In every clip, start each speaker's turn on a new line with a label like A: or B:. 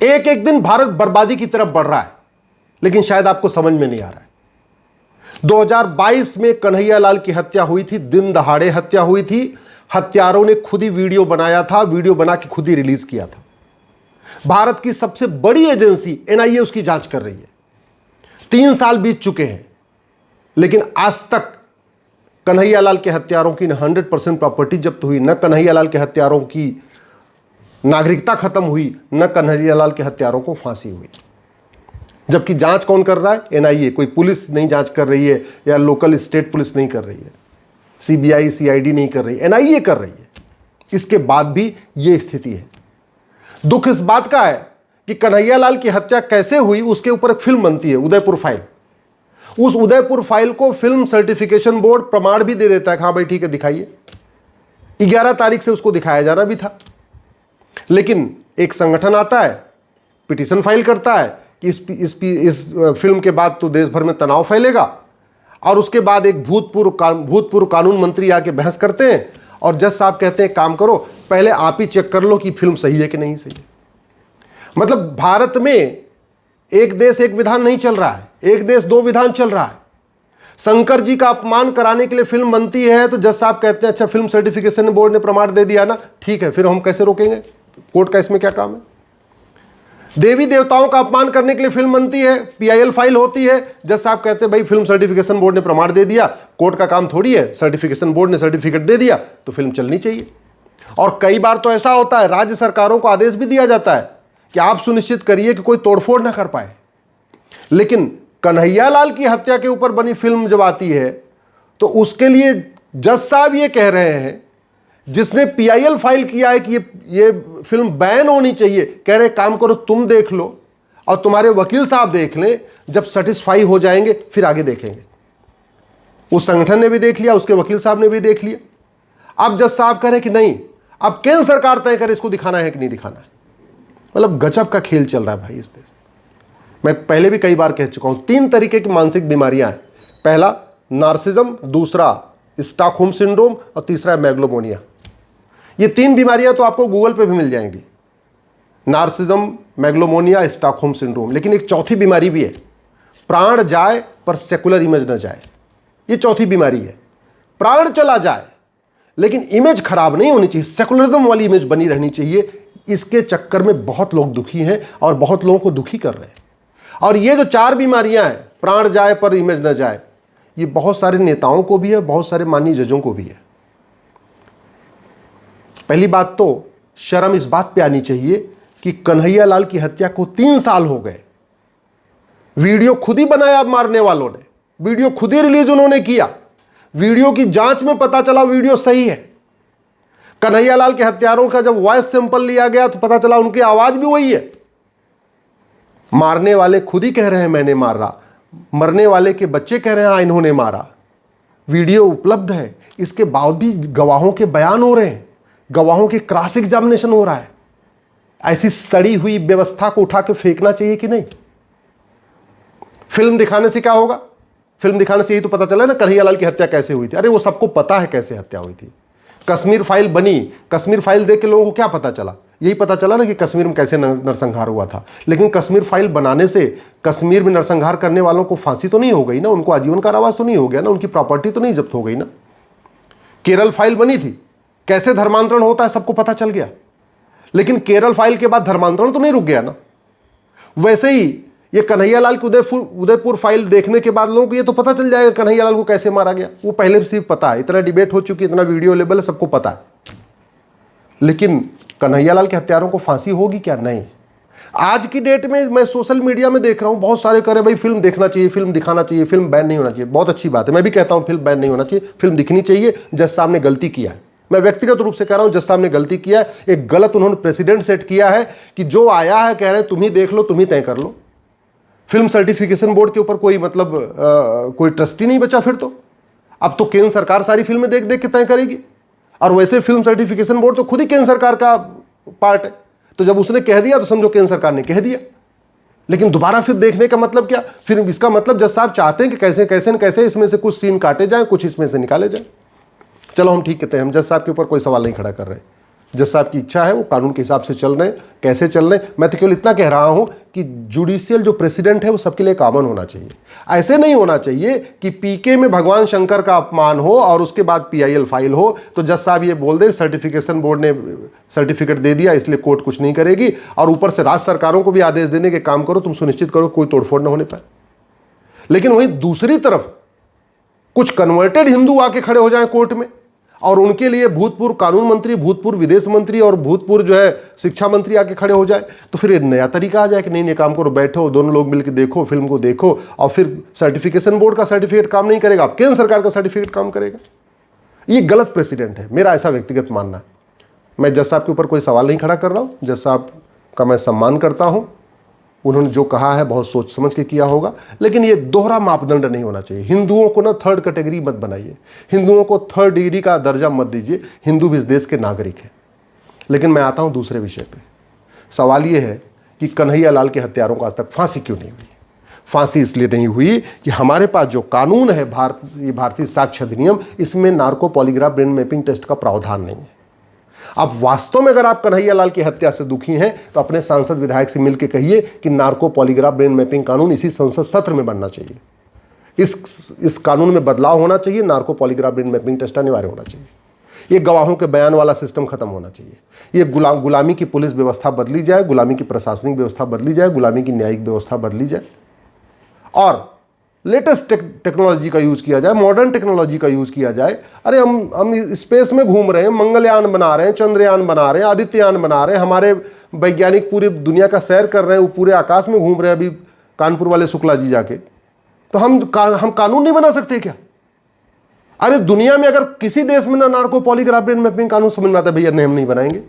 A: एक एक दिन भारत बर्बादी की तरफ बढ़ रहा है, लेकिन शायद आपको समझ में नहीं आ रहा है। 2022 में कन्हैयालाल की हत्या हुई थी, दिन दहाड़े हत्या हुई थी। हत्यारों ने खुद ही वीडियो बनाया था, वीडियो बना के खुद ही रिलीज किया था। भारत की सबसे बड़ी एजेंसी एनआईए उसकी जांच कर रही है। 3 साल बीत चुके हैं, लेकिन आज तक कन्हैयालाल के हत्यारों की न 100% प्रॉपर्टी जब्त हुई, न कन्हैयालाल के हत्यारों की नागरिकता खत्म हुई, न कन्हैयालाल के हत्यारों को फांसी हुई। जबकि जांच कौन कर रहा है? एनआईए। कोई पुलिस नहीं जांच कर रही है, या लोकल स्टेट पुलिस नहीं कर रही है, सीबीआई सीआईडी नहीं कर रही, एनआईए कर रही है। इसके बाद भी यह स्थिति है। दुख इस बात का है कि कन्हैयालाल की हत्या कैसे हुई उसके ऊपर एक फिल्म बनती है, उदयपुर फाइल। उस उदयपुर फाइल को फिल्म सर्टिफिकेशन बोर्ड प्रमाण भी दे देता है, हाँ भाई ठीक है दिखाइए। 11 तारीख से उसको दिखाया जाना भी था, लेकिन एक संगठन आता है, पिटीशन फाइल करता है कि इस फिल्म के बाद तो देश भर में तनाव फैलेगा, और उसके बाद एक भूतपूर्व कानून मंत्री आके बहस करते हैं, और जज साहब कहते हैं काम करो, पहले आप ही चेक कर लो कि फिल्म सही है कि नहीं सही है। मतलब भारत में एक देश एक विधान नहीं चल रहा है, एक देश दो विधान चल रहा है। शंकर जी का अपमान कराने के लिए फिल्म बनती है, तो जज साहब कहते हैं अच्छा फिल्म सर्टिफिकेशन बोर्ड ने प्रमाण दे दिया ना, ठीक है, फिर हम कैसे रोकेंगे? कोर्ट का इसमें क्या काम है? देवी देवताओं का अपमान करने के लिए फिल्म बनती है, पीआईएल फाइल होती है, जज साहब कहते हैं भाई फिल्म सर्टिफिकेशन बोर्ड ने प्रमाण दे दिया, कोर्ट का काम थोड़ी है, सर्टिफिकेशन बोर्ड ने सर्टिफिकेट दे दिया तो फिल्म चलनी चाहिए। और कई बार तो ऐसा होता है, राज्य सरकारों को आदेश भी दिया जाता है कि आप सुनिश्चित करिए कि कोई तोड़फोड़ ना कर पाए। लेकिन कन्हैयालाल की हत्या के ऊपर बनी फिल्म जब आती है, तो उसके लिए जज साहब ये कह रहे हैं, जिसने पीआईएल फाइल किया है कि ये फिल्म बैन होनी चाहिए, कह रहे काम करो तुम देख लो और तुम्हारे वकील साहब देख लें, जब सेटिस्फाई हो जाएंगे फिर आगे देखेंगे। उस संगठन ने भी देख लिया, उसके वकील साहब ने भी देख लिया। अब जज साहब कह रहे कि नहीं, अब केंद्र सरकार तय करे इसको दिखाना है कि नहीं दिखाना है। मतलब गजब का खेल चल रहा है भाई इस देश। मैं पहले भी कई बार कह चुका हूं, 3 तरीके की मानसिक बीमारियां हैं। पहला नार्सिज्म, दूसरा स्टॉकहोम सिंड्रोम, और तीसरा मेगलोमोनिया। ये 3 बीमारियां तो आपको गूगल पे भी मिल जाएंगी, नार्सिज्म, मेगलोमोनिया, स्टॉकहोम सिंड्रोम। लेकिन एक चौथी बीमारी भी है, प्राण जाए पर सेकुलर इमेज न जाए। ये चौथी बीमारी है, प्राण चला जाए लेकिन इमेज खराब नहीं होनी चाहिए, सेकुलरिज्म वाली इमेज बनी रहनी चाहिए। इसके चक्कर में बहुत लोग दुखी हैं और बहुत लोगों को दुखी कर रहे हैं। और ये जो 4 बीमारियां हैं, प्राण जाए पर इमेज न जाए, ये बहुत सारे नेताओं को भी है, बहुत सारे माननीय जजों को भी है। पहली बात तो शर्म इस बात पे आनी चाहिए कि कन्हैयालाल की हत्या को 3 साल हो गए, वीडियो खुद ही बनाया मारने वालों ने, वीडियो खुद ही रिलीज उन्होंने किया, वीडियो की जांच में पता चला वीडियो सही है। कन्हैयालाल के हत्यारों का जब वॉइस सैंपल लिया गया तो पता चला उनकी आवाज भी वही है। मारने वाले खुद ही कह रहे हैं मैंने मारा, मरने वाले के बच्चे कह रहे हैं हाँ इन्होंने मारा। वीडियो उपलब्ध है, इसके बावजूद भी गवाहों के बयान हो रहे हैं, गवाहों की क्रॉस एग्जामिनेशन हो रहा है। ऐसी सड़ी हुई व्यवस्था को उठा के फेंकना चाहिए कि नहीं? फिल्म दिखाने से क्या होगा? फिल्म दिखाने से यही तो पता चला ना कन्हैयालाल की हत्या कैसे हुई थी। अरे वो सबको पता है कैसे हत्या हुई थी। कश्मीर फाइल बनी, कश्मीर फाइल देख के लोगों को क्या पता चला? यही पता चला ना कि कश्मीर में कैसे नरसंहार हुआ था। लेकिन कश्मीर फाइल बनाने से कश्मीर में नरसंहार करने वालों को फांसी तो नहीं हो गई ना, उनको आजीवन कारावास तो नहीं हो गया ना, उनकी प्रॉपर्टी तो नहीं जब्त हो गई ना। केरल फाइल बनी थी, कैसे धर्मांतरण होता है सबको पता चल गया, लेकिन केरल फाइल के बाद धर्मांतरण तो नहीं रुक गया ना। वैसे ही ये कन्हैयालाल की उदयपुर फाइल देखने के बाद लोगों को ये तो पता चल जाएगा कन्हैयालाल को कैसे मारा गया। वो पहले से पता है, इतना डिबेट हो चुकी है, इतना वीडियो लेवल है, सबको पता है। लेकिन कन्हैयालाल के हत्यारों को फांसी होगी क्या? नहीं। आज की डेट में मैं सोशल मीडिया में देख रहा हूं, बहुत सारे कह रहे भाई फिल्म देखना चाहिए, फिल्म दिखाना चाहिए, फिल्म बैन नहीं होना चाहिए। बहुत अच्छी बात है, मैं भी कहता हूं फिल्म बैन नहीं होना चाहिए, फिल्म दिखनी चाहिए। जज साहब ने गलती किया है, मैं व्यक्तिगत रूप से कह रहा हूं, जज साहब ने गलती किया है। एक गलत उन्होंने प्रेसिडेंट सेट किया है कि जो आया है कह रहे हैं तुम ही देख लो, तुम ही तय कर लो। फिल्म सर्टिफिकेशन बोर्ड के ऊपर कोई मतलब कोई ट्रस्टी नहीं बचा फिर तो। अब तो केंद्र सरकार सारी फिल्में देख देख के तय करेगी, और वैसे फिल्म सर्टिफिकेशन बोर्ड तो खुद ही केंद्र सरकार का पार्ट है। तो जब उसने कह दिया तो समझो केंद्र सरकार ने कह दिया। लेकिन दोबारा फिर देखने का मतलब क्या? फिर इसका मतलब जज साहब चाहते हैं कि कैसे कैसे न कैसे इसमें से कुछ सीन काटे जाएं, कुछ इसमें से निकाले जाएं। चलो हम ठीक कहते हैं, हम जज साहब के ऊपर कोई सवाल नहीं खड़ा कर रहे, जज साहब की इच्छा है, वो कानून के हिसाब से चल रहे हैं, कैसे चल रहे हैं। मैं तो केवल इतना कह रहा हूं कि जुडिशियल जो प्रेसिडेंट है वो सबके लिए कॉमन होना चाहिए। ऐसे नहीं होना चाहिए कि पीके में भगवान शंकर का अपमान हो और उसके बाद पीआईएल फाइल हो तो जज साहब ये बोल दे सर्टिफिकेशन बोर्ड ने सर्टिफिकेट दे दिया इसलिए कोर्ट कुछ नहीं करेगी, और ऊपर से राज्य सरकारों को भी आदेश देने के काम करो, तुम सुनिश्चित करो कोई तोड़फोड़ न होने पाए। लेकिन वहीं दूसरी तरफ कुछ कन्वर्टेड हिंदू आके खड़े हो जाएं कोर्ट में और उनके लिए भूतपूर्व कानून मंत्री, भूतपूर्व विदेश मंत्री और भूतपूर्व जो है शिक्षा मंत्री आके खड़े हो जाए, तो फिर एक नया तरीका आ जाए कि नहीं काम करो, बैठो दोनों लोग मिलकर देखो फिल्म को देखो, और फिर सर्टिफिकेशन बोर्ड का सर्टिफिकेट काम नहीं करेगा, अब केंद्र सरकार का सर्टिफिकेट काम करेगा। ये गलत प्रेसिडेंट है, मेरा ऐसा व्यक्तिगत मानना है। मैं जज साहब के ऊपर कोई सवाल नहीं खड़ा कर रहा हूँ, जज साहब का मैं सम्मान करता हूँ, उन्होंने जो कहा है बहुत सोच समझ के किया होगा, लेकिन ये दोहरा मापदंड नहीं होना चाहिए। हिंदुओं को ना थर्ड कैटेगरी मत बनाइए, हिंदुओं को थर्ड डिग्री का दर्जा मत दीजिए, हिंदू भी इस देश के नागरिक हैं। लेकिन मैं आता हूं दूसरे विषय पे। सवाल ये है कि कन्हैया लाल के हत्यारों को आज तक फांसी क्यों नहीं हुई? फांसी इसलिए नहीं हुई कि हमारे पास जो कानून है भारतीय साक्ष्य अधिनियम, इसमें narco polygraph brain mapping test का प्रावधान नहीं है। अब वास्तव में अगर आप कन्हैया लाल की हत्या से दुखी हैं तो अपने सांसद विधायक से मिलकर कहिए कि नार्को पॉलीग्राफ ब्रेन मैपिंग कानून इसी संसद सत्र में बनना चाहिए, इस कानून में बदलाव होना चाहिए, narco polygraph brain mapping test अनिवार्य होना चाहिए, ये गवाहों के बयान वाला सिस्टम खत्म होना चाहिए, ये गुलामी की पुलिस व्यवस्था बदली जाए, गुलामी की प्रशासनिक व्यवस्था बदली जाए, गुलामी की न्यायिक व्यवस्था बदली जाए, और लेटेस्ट टेक्नोलॉजी का यूज किया जाए, मॉडर्न टेक्नोलॉजी का यूज किया जाए। अरे हम स्पेस में घूम रहे हैं, मंगलयान बना रहे हैं, चंद्रयान बना रहे हैं, आदित्ययान बना रहे हैं, हमारे वैज्ञानिक पूरी दुनिया का सैर कर रहे हैं, वो पूरे आकाश में घूम रहे हैं अभी कानपुर वाले शुक्ला जी जाके, तो हम कानून नहीं बना सकते क्या? अरे दुनिया में अगर किसी देश में ना नार्को पॉलीग्राफ ब्रेन मैपिंग कानून समझ में आता है, भैया नहीं हम नहीं बनाएंगे।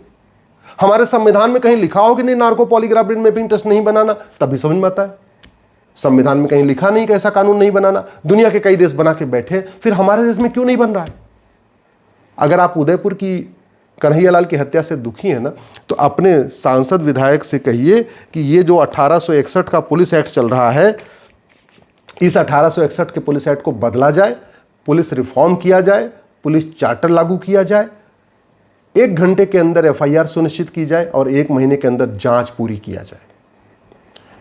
A: हमारे संविधान में कहीं लिखा हो कि नहीं narco polygraph brain mapping test नहीं बनाना, तभी समझ में आता है। संविधान में कहीं लिखा नहीं कि ऐसा कानून नहीं बनाना, दुनिया के कई देश बना के बैठे, फिर हमारे देश में क्यों नहीं बन रहा है? अगर आप उदयपुर की कन्हैया लाल की हत्या से दुखी है ना, तो अपने सांसद विधायक से कहिए कि ये जो 1861 का पुलिस एक्ट चल रहा है, इस 1861 के पुलिस एक्ट को बदला जाए, पुलिस रिफॉर्म किया जाए, पुलिस चार्टर लागू किया जाए, 1 घंटे के अंदर एफआईआर सुनिश्चित की जाए और 1 महीने के अंदर जांच पूरी किया जाए।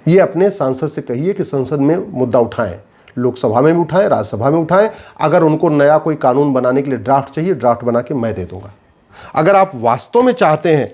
A: ये अपने सांसद से कहिए कि संसद में मुद्दा उठाएं, लोकसभा में भी उठाएं, राज्यसभा में उठाएं। अगर उनको नया कोई कानून बनाने के लिए ड्राफ्ट चाहिए, ड्राफ्ट बना के मैं दे दूंगा। अगर आप वास्तव में चाहते हैं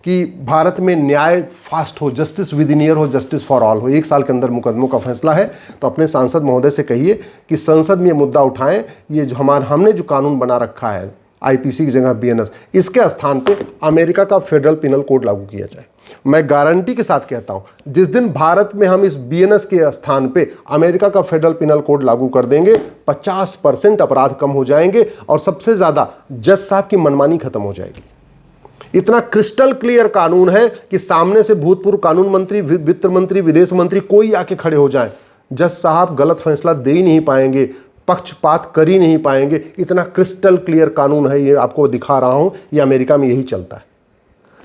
A: कि भारत में न्याय फास्ट हो, जस्टिस विद इन ईयर हो, जस्टिस फॉर ऑल हो, 1 साल के अंदर मुकदमों का फैसला है, तो अपने सांसद महोदय से कहिए कि संसद में ये मुद्दा उठाएं। ये जो हमने जो कानून बना रखा है आईपीसी की जगह बीएनएस, इसके स्थान पे अमेरिका का फेडरल पिनल कोड लागू किया जाए। मैं गारंटी के साथ कहता हूं, जिस दिन भारत में हम इस बीएनएस के स्थान पे अमेरिका का फेडरल पिनल कोड लागू कर देंगे, 50% अपराध कम हो जाएंगे और सबसे ज्यादा जज साहब की मनमानी खत्म हो जाएगी। इतना क्रिस्टल क्लियर कानून है कि सामने से भूतपूर्व कानून मंत्री, वित्त मंत्री, विदेश मंत्री कोई आके खड़े हो जाए, जज साहब गलत फैसला दे ही नहीं पाएंगे, पक्षपात कर ही नहीं पाएंगे। इतना क्रिस्टल क्लियर कानून है, ये आपको दिखा रहा हूं, ये अमेरिका में यही चलता है।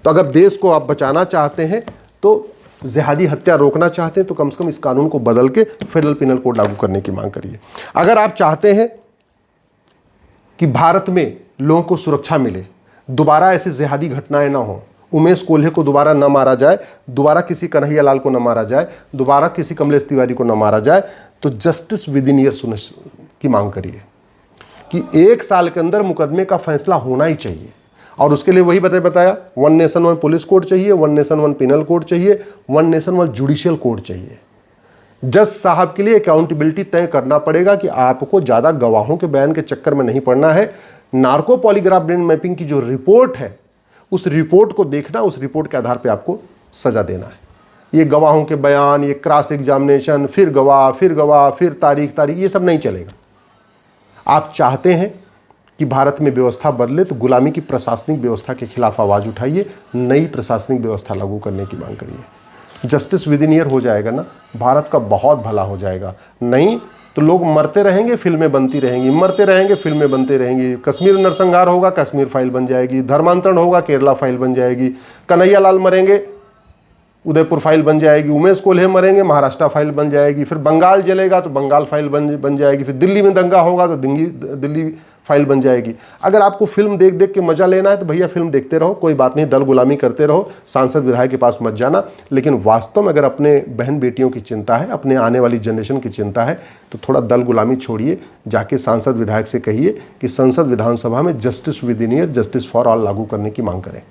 A: तो अगर देश को आप बचाना चाहते हैं, तो जिहादी हत्या रोकना चाहते हैं, तो कम से कम इस कानून को बदल के फेडरल पिनल कोड लागू करने की मांग करिए। अगर आप चाहते हैं कि भारत में लोगों को सुरक्षा मिले, दोबारा ऐसी जिहादी घटनाएं ना हो, उमेश कोल्हे को दोबारा न मारा जाए, दोबारा किसी कन्हैया लाल को न मारा जाए, दोबारा किसी कमलेश तिवारी को न मारा जाए, तो जस्टिस विद इन ईयर की मांग करिए कि 1 साल के अंदर मुकदमे का फैसला होना ही चाहिए। और उसके लिए वही बताया 1 नेशन 1 पुलिस कोड चाहिए, 1 नेशन 1 पिनल कोड चाहिए, 1 नेशन 1 जुडिशियल कोड चाहिए। जज साहब के लिए अकाउंटेबिलिटी तय करना पड़ेगा कि आपको ज़्यादा गवाहों के बयान के चक्कर में नहीं पड़ना है। नार्को पॉलीग्राफ ब्रेन मैपिंग की जो रिपोर्ट है, उस रिपोर्ट को देखना, उस रिपोर्ट के आधार पर आपको सजा देना है। ये गवाहों के बयान, ये क्रॉस एग्जामिनेशन, फिर गवाह, फिर तारीख, ये सब नहीं चलेगा। आप चाहते हैं कि भारत में व्यवस्था बदले, तो गुलामी की प्रशासनिक व्यवस्था के खिलाफ आवाज़ उठाइए, नई प्रशासनिक व्यवस्था लागू करने की मांग करिए। जस्टिस विद इन ईयर हो जाएगा ना, भारत का बहुत भला हो जाएगा। नहीं तो लोग मरते रहेंगे, फिल्में बनती रहेंगी, मरते रहेंगे, फिल्में बनते रहेंगी। कश्मीर नरसंहार होगा, कश्मीर फाइल बन जाएगी। धर्मांतरण होगा, केरला फाइल बन जाएगी। कन्हैया लाल मरेंगे, उदयपुर फाइल बन जाएगी। उमेश कोल्हे मरेंगे, महाराष्ट्र फाइल बन जाएगी। फिर बंगाल जलेगा तो बंगाल फाइल बन जाएगी। फिर दिल्ली में दंगा होगा तो दिल्ली फाइल बन जाएगी। अगर आपको फिल्म देख देख के मजा लेना है तो भैया फिल्म देखते रहो, कोई बात नहीं, दल गुलामी करते रहो, सांसद विधायक के पास मत जाना। लेकिन वास्तव में अगर अपने बहन बेटियों की चिंता है, अपने आने वाली जनरेशन की चिंता है, तो थोड़ा दल गुलामी छोड़िए, जाके सांसद विधायक से कहिए कि संसद विधानसभा में justice with in year, justice for all लागू करने की मांग करें।